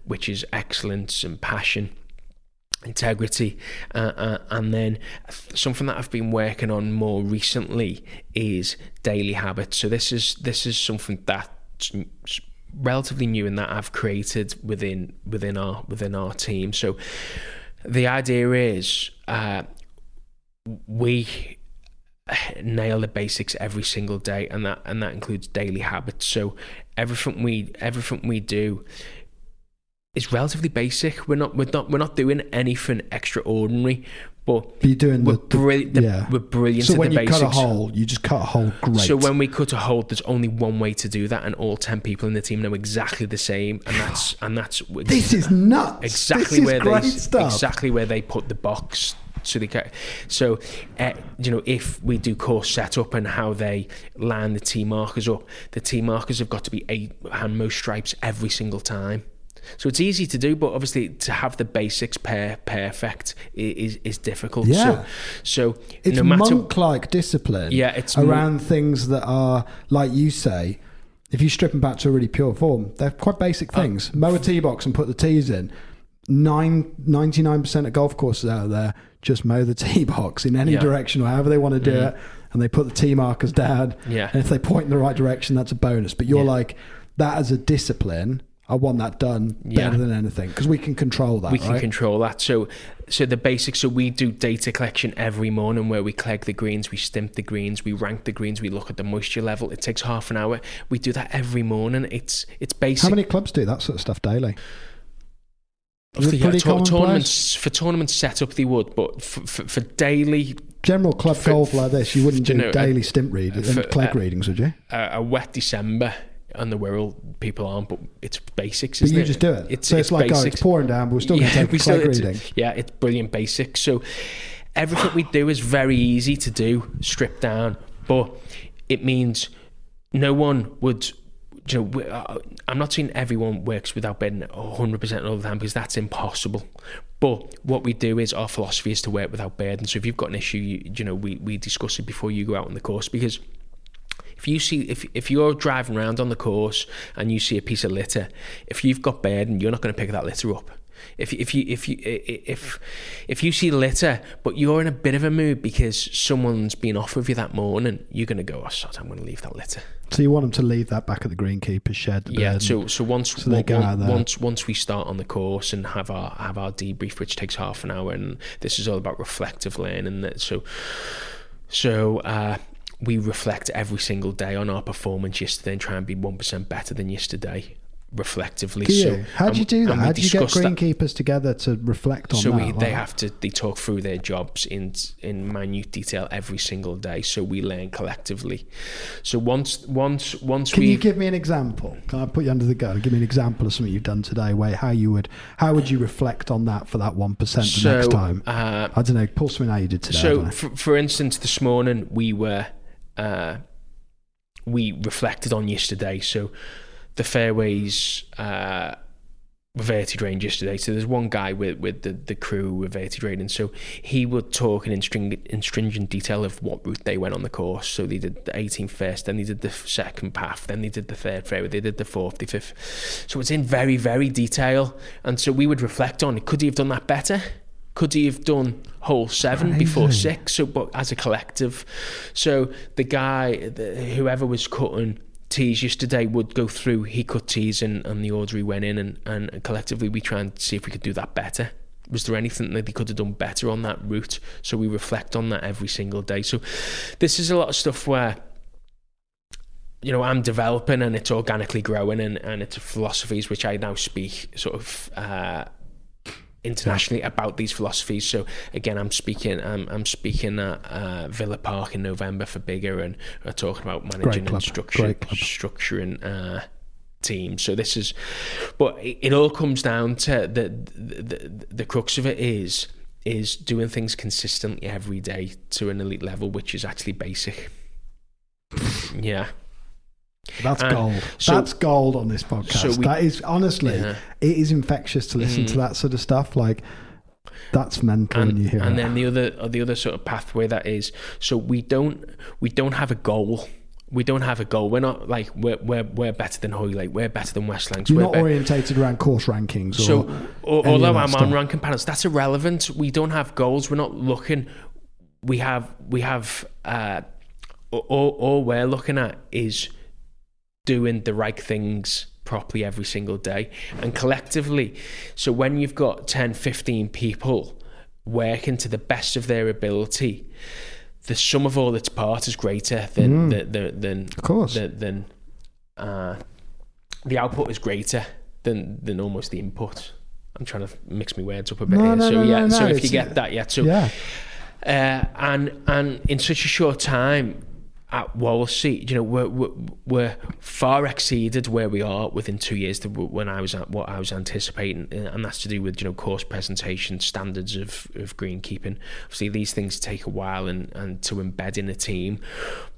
which is excellence and passion, integrity, and then something that I've been working on more recently is daily habits. So this is something that's relatively new and that I've created within our team. So the idea is we nail the basics every single day, and that includes daily habits. So everything we do is relatively basic. We're not doing anything extraordinary, but you're doing we're brilliant So at when the you basics. cut a hole, you just cut a hole great. So when we cut a hole, there's only one way to do that, and all 10 people in the team know exactly the same, and that's this is nuts. Exactly this is great stuff. Exactly where they put the box. So if we do course setup and how they line the tee markers up, the tee markers have got to be 8 handmost stripes every single time. So it's easy to do, but obviously to have the basics perfect is difficult. Yeah. So it's no matter, monk-like discipline. Yeah, it's around things that are, like you say, if you strip them back to a really pure form, they're quite basic things. Mow a tee box and put the tees in. 99% of golf courses out there just mow the tee box in any direction or however they want to do it, and they put the tee markers down. Yeah. And if they point in the right direction, that's a bonus. But you're like, that as a discipline, I want that done better than anything, because we can control that. We can control that. So the basics. So we do data collection every morning, where we collect the greens, we stimp the greens, we rank the greens, we look at the moisture level. It takes half an hour. We do that every morning. It's basic. How many clubs do that sort of stuff daily? Tournaments set up they would, but for daily general club golf like this, you wouldn't do daily stimp clegg readings, would you? A wet December on the Wirral, people aren't, but it's basics, isn't it? But you it? just do it. It's like, basics. It's pouring down, but we're still going to take a clegg reading. It's brilliant basics. So everything we do is very easy to do, stripped down, but it means no one would... I'm not saying everyone works without bedding 100% all the time, because that's impossible. But what we do is, our philosophy is to work without burden. So if you've got an issue, we discuss it before you go out on the course, because if you're driving around on the course and you see a piece of litter, if you've got burden, you're not going to pick that litter up. If you see litter, but you're in a bit of a mood because someone's been off with you that morning, you're going to go, oh, sod, I'm going to leave that litter. So you want them to leave that back at the greenkeeper's shed? Yeah. So once we start on the course and have our debrief, which takes half an hour, and this is all about reflective learning. So we reflect every single day on our performance yesterday and try and be 1% better than yesterday. Reflectively. How do you do that? How do you get greenkeepers together to reflect on that? They talk through their jobs in minute detail every single day, so we learn collectively. So once Can you give me an example? Can I put you under the gun? Give me an example of something you've done today. How would you reflect on that for that 1% the next time? I don't know. Pull something out you did today. So for instance, this morning we reflected on yesterday. So the fairways were verti drained yesterday. So there's one guy with the crew with verti draining. So he would talk in stringent detail of what route they went on the course. So they did the 18th first, then they did the second path, then they did the third fairway, they did the fourth, the fifth. So it's in very, very detail. And so we would reflect on it. Could he have done that better? Could he have done hole 7 before 6? So, but as a collective. So the guy, whoever was cutting tees yesterday, would go through, he cut tees and the order he went in, and collectively we try and see if we could do that better. Was there anything that they could have done better on that route? So we reflect on that every single day. So this is a lot of stuff where, I'm developing, and it's organically growing, and it's philosophies which I now speak sort of internationally about these philosophies. So again, I'm speaking at Villa Park in November for Bigger, and we're talking about managing and structuring teams. So this is, but it all comes down to the crux of it is doing things consistently every day to an elite level, which is actually basic. Yeah. That's gold. That's gold on this podcast. That is, honestly, it is infectious to listen to that sort of stuff. Like, that's mental when you hear it. And then the other sort of pathway that is, so we don't have a goal. We don't have a goal. We're not like we're better than Hoylake. We're better than Westlands. You're not orientated around course rankings. Although I'm on ranking panels, that's irrelevant. We don't have goals. We're not looking. We have. All we're looking at is doing the right things properly every single day and collectively. So when you've got 10, 15 people working to the best of their ability, the sum of all its parts is greater than of course. The output is greater than almost the input. I'm trying to mix my words up a bit here. So if you get that, and in such a short time at Wallasey, you know, we're far exceeded where we are within 2 years to when I was at what I was anticipating, and that's to do with, you know, course presentation, standards of greenkeeping. Obviously, these things take a while and to embed in a team,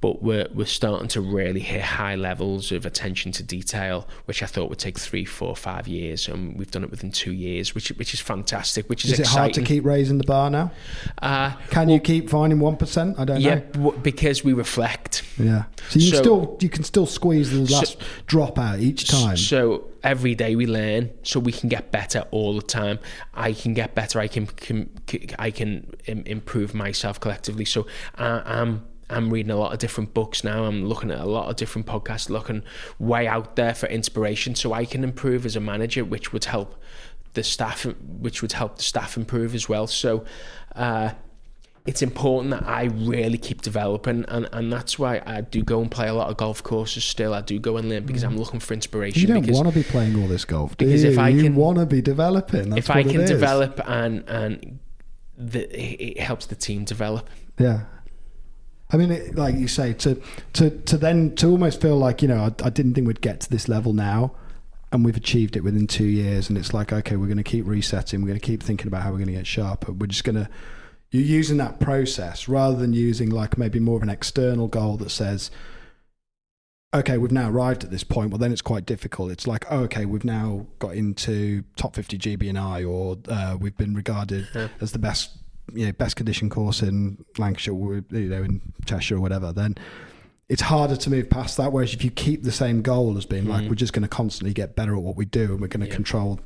but we're starting to really hit high levels of attention to detail, which I thought would take 3, 4, 5 years, and we've done it within 2 years, which is fantastic. Which is exciting. Is it hard to keep raising the bar now? Can you keep finding 1%? I don't know. Yeah, because we reflect. Yeah, so you can still squeeze the last drop out each time. So every day we learn, so we can get better all the time. I can get better. I can improve myself collectively. So I'm reading a lot of different books now. I'm looking at a lot of different podcasts, looking way out there for inspiration, so I can improve as a manager, which would help the staff improve as well. So it's important that I really keep developing, and that's why I do go and play a lot of golf courses still. I do go and learn because I'm looking for inspiration. You don't want to be playing all this golf, do because you? If I you can, want to be developing. That's if I can it develop and it helps the team develop. Yeah. I mean, like you say, to almost feel like, you know, I didn't think we'd get to this level now, and we've achieved it within 2 years, and it's like, okay, we're going to keep resetting, we're going to keep thinking about how we're going to get sharper. We're just going to, you're using that process rather than using like maybe more of an external goal that says, okay, we've now arrived at this point. Well, then it's quite difficult. It's like, oh, okay, we've now got into top 50 GB&I, or we've been regarded as the best condition course in Lancashire, you know, in Cheshire or whatever. Then it's harder to move past that. Whereas if you keep the same goal as being like, we're just going to constantly get better at what we do, and we're going to control.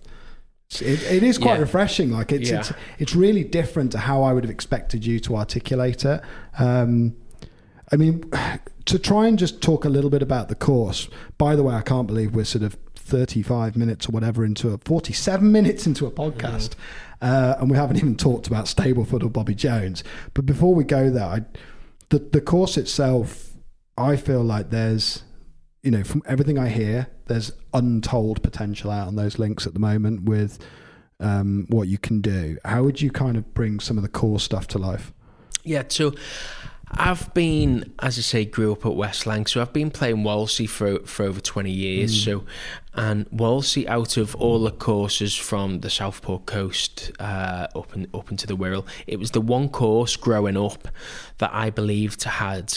It is quite refreshing. Like it's really different to how I would have expected you to articulate it. I mean, to try and just talk a little bit about the course. By the way, I can't believe we're sort of 35 minutes or whatever 47 minutes into a podcast, and we haven't even talked about Stableford or Bobby Jones. But before we go there, the course itself, I feel like there's, you know, from everything I hear, there's untold potential out on those links at the moment with what you can do. How would you kind of bring some of the core stuff to life? Yeah, so I've been, as I say, grew up at West Lanc, so I've been playing Wallasey for over 20 years. So, and Wallasey, out of all the courses from the Southport coast up into the Wirral, it was the one course growing up that I believed had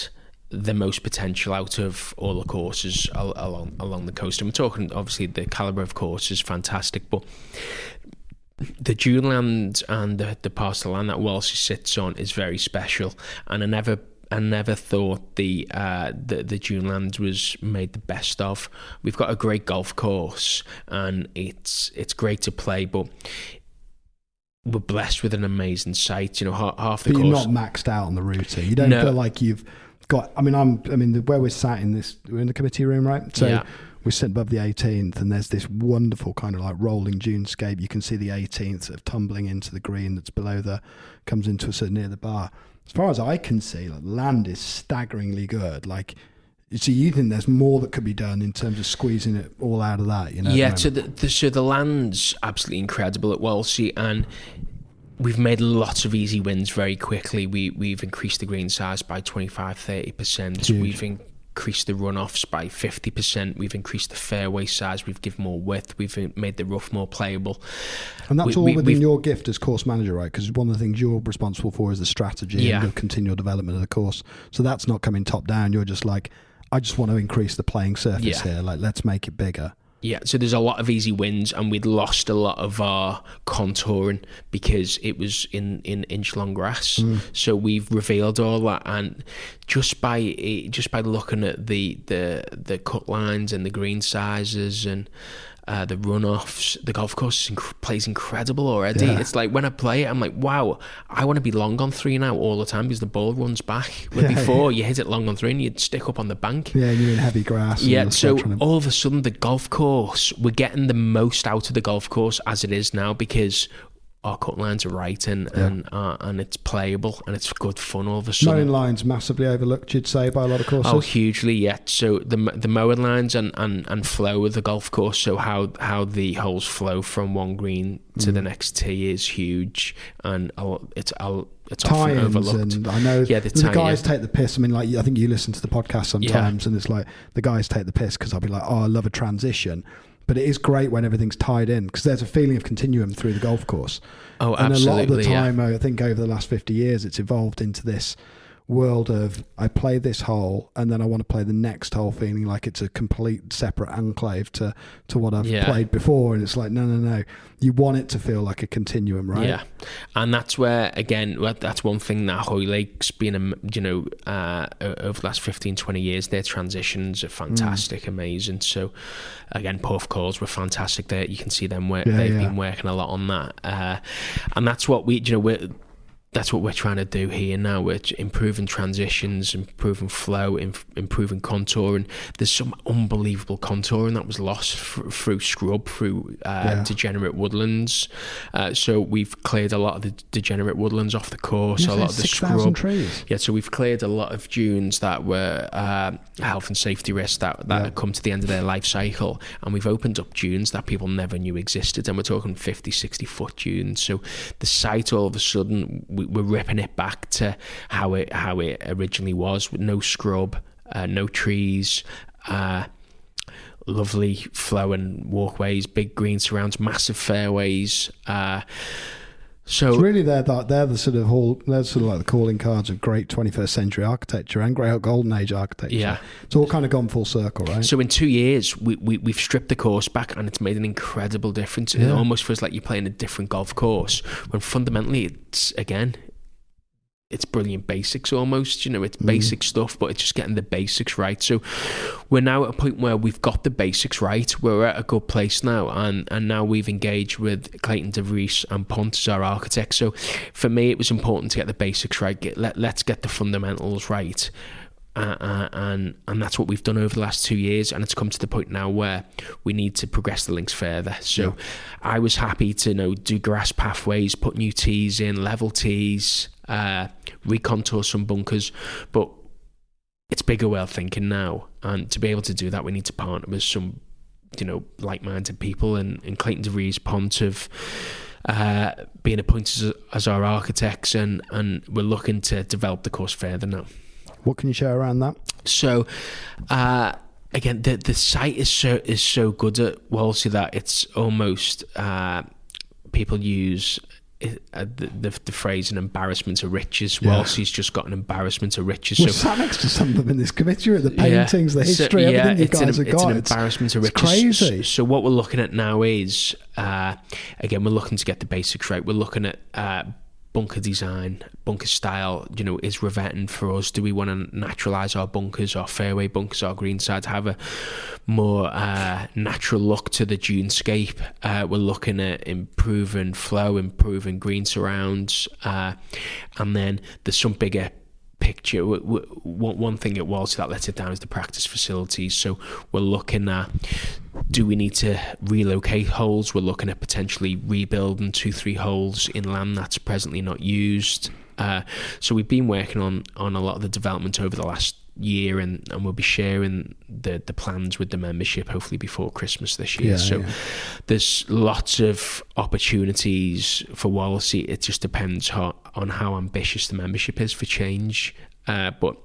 the most potential out of all the courses along the coast. And we're talking, obviously, the calibre of course is fantastic, but the dune land and the parcel land that Wallasey sits on is very special. And I never thought the dune land was made the best of. We've got a great golf course, and it's great to play, but we're blessed with an amazing site. You know, half the but course. You're not maxed out on the routine. You don't feel like you've got. I mean, where we're sat in this, we're in the committee room, right? So we sit above the 18th, and there's this wonderful kind of like rolling dunescape. You can see the 18th sort of tumbling into the green that's below comes into a sort of near the bar. As far as I can see, like, land is staggeringly good. Like, so you think there's more that could be done in terms of squeezing it all out of that, you know? Yeah, so the land's absolutely incredible at Wallasey, and we've made lots of easy wins very quickly. We've increased the green size by 25-30%. Huge. We've increased the runoffs by 50%. We've increased the fairway size. We've given more width. We've made the rough more playable. And that's all within your gift as course manager, right? Because one of the things you're responsible for is the strategy and the continual development of the course. So that's not coming top down. You're just like, I just want to increase the playing surface here. Like, let's make it bigger. Yeah, so there's a lot of easy wins, and we'd lost a lot of our contouring because it was in inch-long grass. So we've revealed all that, and just by looking at the cut lines and the green sizes and the runoffs, the golf course plays incredible already. It's like when I play it, I'm like, wow, I want to be long on three now all the time because the ball runs back. Where before you hit it long on three and you'd stick up on the bank. Yeah, you're in heavy grass. Yeah, so all of a sudden the golf course, we're getting the most out of the golf course as it is now because our cut lines are right, and it's playable and it's good fun all of a sudden. Mowing lines massively overlooked, you'd say, by a lot of courses? Oh, hugely, yeah. So the mowing lines and flow of the golf course, so how the holes flow from one green to the next tee is huge, and it's often overlooked. And I know the guys take the piss. I mean, like, I think you listen to the podcast sometimes, and it's like the guys take the piss because I'll be like, oh, I love a transition. But it is great when everything's tied in, because there's a feeling of continuum through the golf course. Oh, and absolutely. And a lot of the time, I think over the last 50 years, it's evolved into this world of, I play this hole and then I want to play the next hole feeling like it's a complete separate enclave to what I've played before. And it's like, no. You want it to feel like a continuum, right? Yeah. And that's where, again, that's one thing that Hoylake's been, over the last 15, 20 years, their transitions are fantastic, amazing. So, again, puff calls were fantastic there. You can see them they've been working a lot on that. And that's what that's what we're trying to do here now. We're improving transitions, improving flow, improving contour, and there's some unbelievable contouring that was lost through scrub, through degenerate woodlands. So we've cleared a lot of the degenerate woodlands off the course, a lot of the scrub. Trees. Yeah, so we've cleared a lot of dunes that were health and safety risks that had come to the end of their life cycle, and we've opened up dunes that people never knew existed, and we're talking 50, 60 foot dunes. So the site, all of a sudden, we're ripping it back to how it originally was, with no scrub, no trees, lovely flowing walkways, big green surrounds, massive fairways. So it's really they're the sort of like the calling cards of great 21st century architecture and great golden age architecture. Yeah, it's all kind of gone full circle, right? So in 2 years, we've stripped the course back, and it's made an incredible difference. It almost feels like you're playing a different golf course, when fundamentally it's brilliant basics almost, it's basic stuff, but it's just getting the basics right. So we're now at a point where we've got the basics right. We're at a good place now, and now we've engaged with Clayton DeVries and Punt as our architects. So for me, it was important to get the basics right. Let's get the fundamentals right. And that's what we've done over the last 2 years, and it's come to the point now where we need to progress the links further. So I was happy to do grass pathways, put new tees in, level tees, recontour some bunkers, but it's bigger world thinking now, and to be able to do that, we need to partner with some like-minded people, and Clayton DeVries, Pont have been appointed as our architects, and we're looking to develop the course further now. What can you share around that? So, again, the site is so good at Wallasey that it's almost people use the phrase "an embarrassment of riches." Wallasey's just got an embarrassment of riches. We're sat next to some of them in this committee, the paintings, the history, everything you guys have got. It's an embarrassment of riches. Crazy. So what we're looking at now is, again, we're looking to get the basics right. We're looking at bunker design, bunker style, is revetting for us. Do we want to naturalise our bunkers, our fairway bunkers, our greenside, have a more natural look to the dunescape? We're looking at improving flow, improving green surrounds, and then there's some bigger picture. One thing at Wallasey that lets it down is the practice facilities. So we're looking at, do we need to relocate holes? We're looking at potentially rebuilding 2-3 holes in land that's presently not used. So we've been working on a lot of the development over the last year, and we'll be sharing the plans with the membership hopefully before Christmas this year. There's lots of opportunities for Wallasey. It just depends on how ambitious the membership is for change, but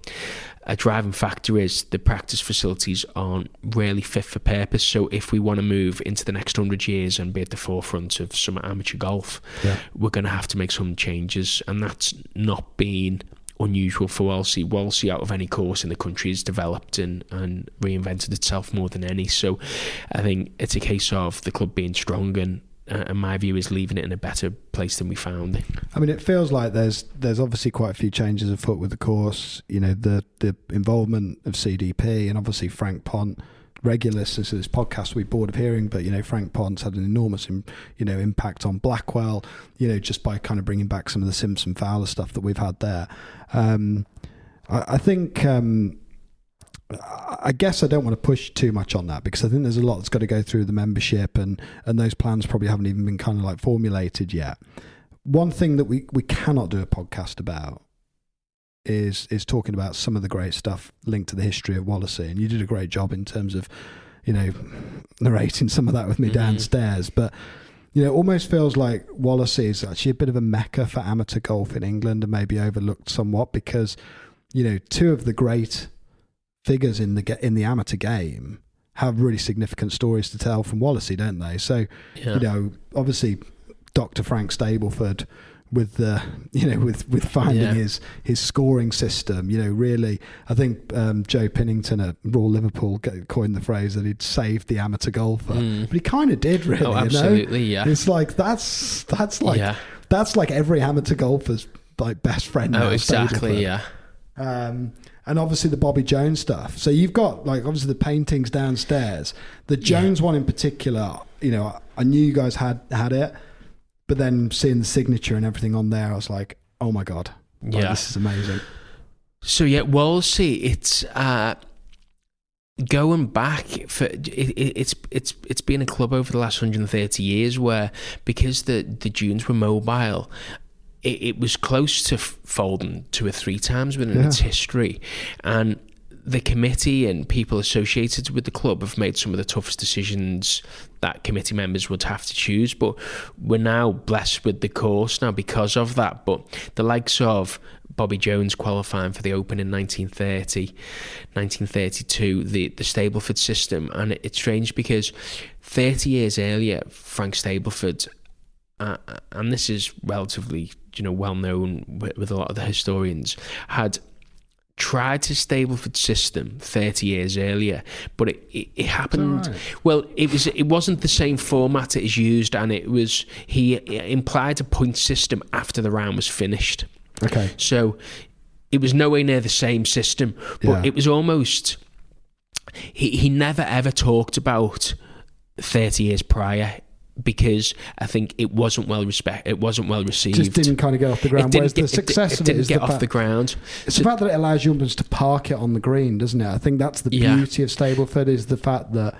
a driving factor is the practice facilities aren't really fit for purpose. So if we want to move into the next 100 years and be at the forefront of some amateur golf, we're going to have to make some changes, and that's not been unusual for Wallasey. Wallasey, out of any course in the country, has developed and reinvented itself more than any. So I think it's a case of the club being strong, and my view is leaving it in a better place than we found it. I mean, it feels like there's obviously quite a few changes afoot with the course. The involvement of CDP, and obviously Frank Pont, regular listeners to this podcast will be bored of hearing, but Frank Pont's had an enormous impact on Blackwell, just by kind of bringing back some of the Simpson Fowler stuff that we've had there. I think I guess I don't want to push too much on that, because I think there's a lot that's got to go through the membership, and those plans probably haven't even been kind of like formulated yet. One thing that we cannot do a podcast about is talking about some of the great stuff linked to the history of Wallasey, and you did a great job in terms of, you know, narrating some of that with me downstairs. But, you know, it almost feels like Wallasey is actually a bit of a mecca for amateur golf in England, and maybe overlooked somewhat, because, you know, two of the great figures in the amateur game have really significant stories to tell from Wallasey, don't they? So, you know, obviously Dr Frank Stableford with the, you know, with finding his scoring system, you know, really, I think Joe Pinnington at Royal Liverpool coined the phrase that he'd saved the amateur golfer, but he kind of did, really. Oh, absolutely, you know? It's like that's like every amateur golfer's like best friend. Oh, exactly, And obviously the Bobby Jones stuff. So you've got, like, obviously the paintings downstairs. The Jones one in particular, you know, I knew you guys had it, but then seeing the signature and everything on there, I was like, oh my God, this is amazing. So Wallasey, it's going back for it's been a club over the last 130 years where, because the dunes were mobile, it was close to folding 2 or 3 times within its history, and the committee and people associated with the club have made some of the toughest decisions that committee members would have to choose. But we're now blessed with the course now because of that. But the likes of Bobby Jones qualifying for the Open in 1930, 1932, the Stableford system, and it's strange because 30 years earlier, Frank Stableford, and this is relatively, you know, well known with a lot of the historians, had tried to Stableford system 30 years earlier, but it happened. Right. Well, it wasn't the same format it is used, and he implied a point system after the round was finished. Okay. So it was nowhere near the same system, but it was almost. He never ever talked about 30 years prior, because I think it wasn't well received. Just didn't kind of get off the ground. Whereas the success of it didn't get off the ground. It's the fact that it allows youngsters to park it on the green, doesn't it? I think that's the beauty of Stableford, is the fact that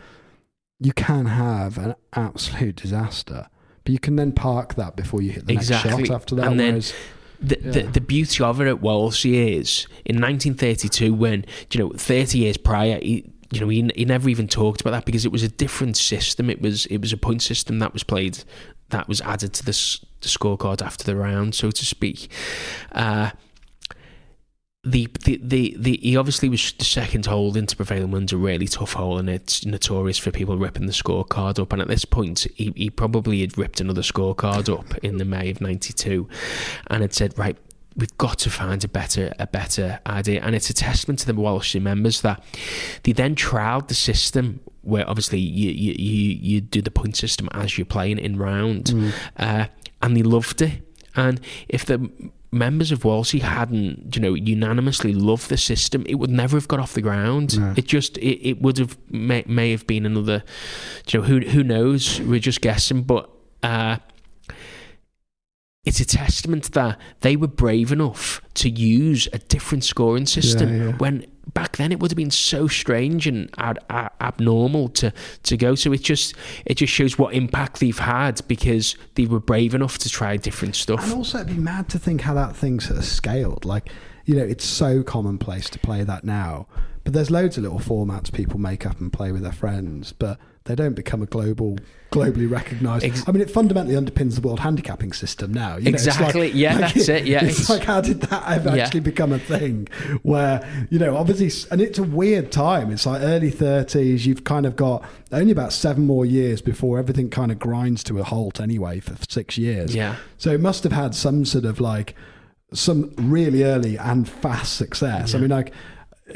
you can have an absolute disaster, but you can then park that before you hit the next shot after that. And then the beauty of it at Wallasey is, in 1932, when, you know, 30 years prior, he never even talked about that, because it was a different system. It was a point system that was played, that was added to the scorecard after the round, so to speak. He obviously was the second hole into Prevailing Winds, a really tough hole, and it's notorious for people ripping the scorecard up. And at this point, he probably had ripped another scorecard up in the May of '92, and had said, right, we've got to find a better idea. And it's a testament to the Wallasey members that they then trialled the system, where obviously you do the point system as you're playing in round, and they loved it. And if the members of Wallasey hadn't, you know, unanimously loved the system, it would never have got off the ground. No. It would have may have been another, you know, who knows? We're just guessing, but it's a testament that they were brave enough to use a different scoring system when back then it would have been so strange and abnormal to go. So it just shows what impact they've had, because they were brave enough to try different stuff. And also, it'd be mad to think how that thing sort of scaled. Like, you know, it's so commonplace to play that now, but there's loads of little formats people make up and play with their friends, but they don't become a globally recognised. I mean, it fundamentally underpins the world handicapping system now. You know, exactly. That's it. Yeah. It's like, how did that ever actually become a thing? Where, you know, obviously, and it's a weird time. It's like early 30s. You've kind of got only about 7 more years before everything kind of grinds to a halt anyway for 6 years. Yeah. So it must have had some sort of like some really early and fast success. Yeah. I mean, like,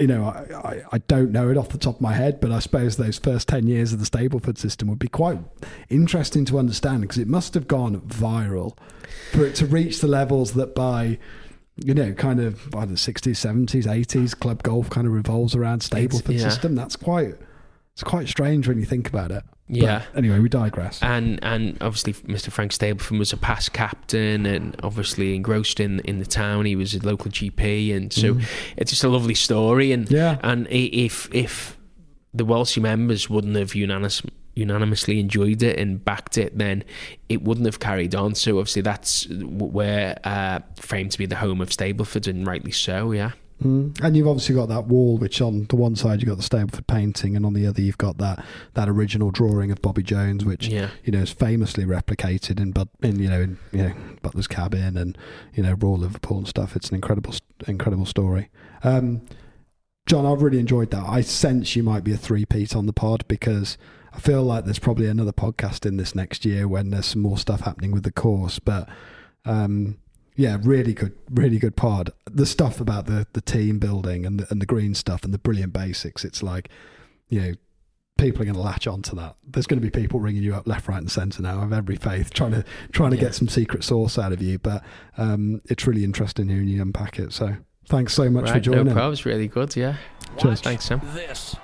you know, I don't know it off the top of my head, but I suppose those first 10 years of the Stableford system would be quite interesting to understand, because it must have gone viral for it to reach the levels that by, you know, kind of by the 60s, 70s, 80s, club golf kind of revolves around Stableford system. It's quite strange when you think about it. Yeah. But anyway, we digress. And obviously Mr. Frank Stableford was a past captain and obviously engrossed in the town. He was a local GP, and so it's just a lovely story. And if the Wallasey members wouldn't have unanimously enjoyed it and backed it, then it wouldn't have carried on. So obviously that's where framed to be the home of Stableford, and rightly so. Yeah. And you've obviously got that wall, which on the one side you've got the Stableford painting, and on the other you've got that original drawing of Bobby Jones, which is famously replicated in Butler's cabin and Royal Liverpool and stuff. It's an incredible story. John, I've really enjoyed that. I sense you might be a three-peat on the pod, because I feel like there's probably another podcast in this next year when there's some more stuff happening with the course. But really good pod. The stuff about the team building and the green stuff and the brilliant basics. It's like, people are going to latch onto that. There's going to be people ringing you up left, right, and centre now. I have every faith trying to get some secret sauce out of you. But it's really interesting hearing you unpack it. So thanks so much for joining. No problem. It's really good. Yeah. Cheers. Thanks, Sam. This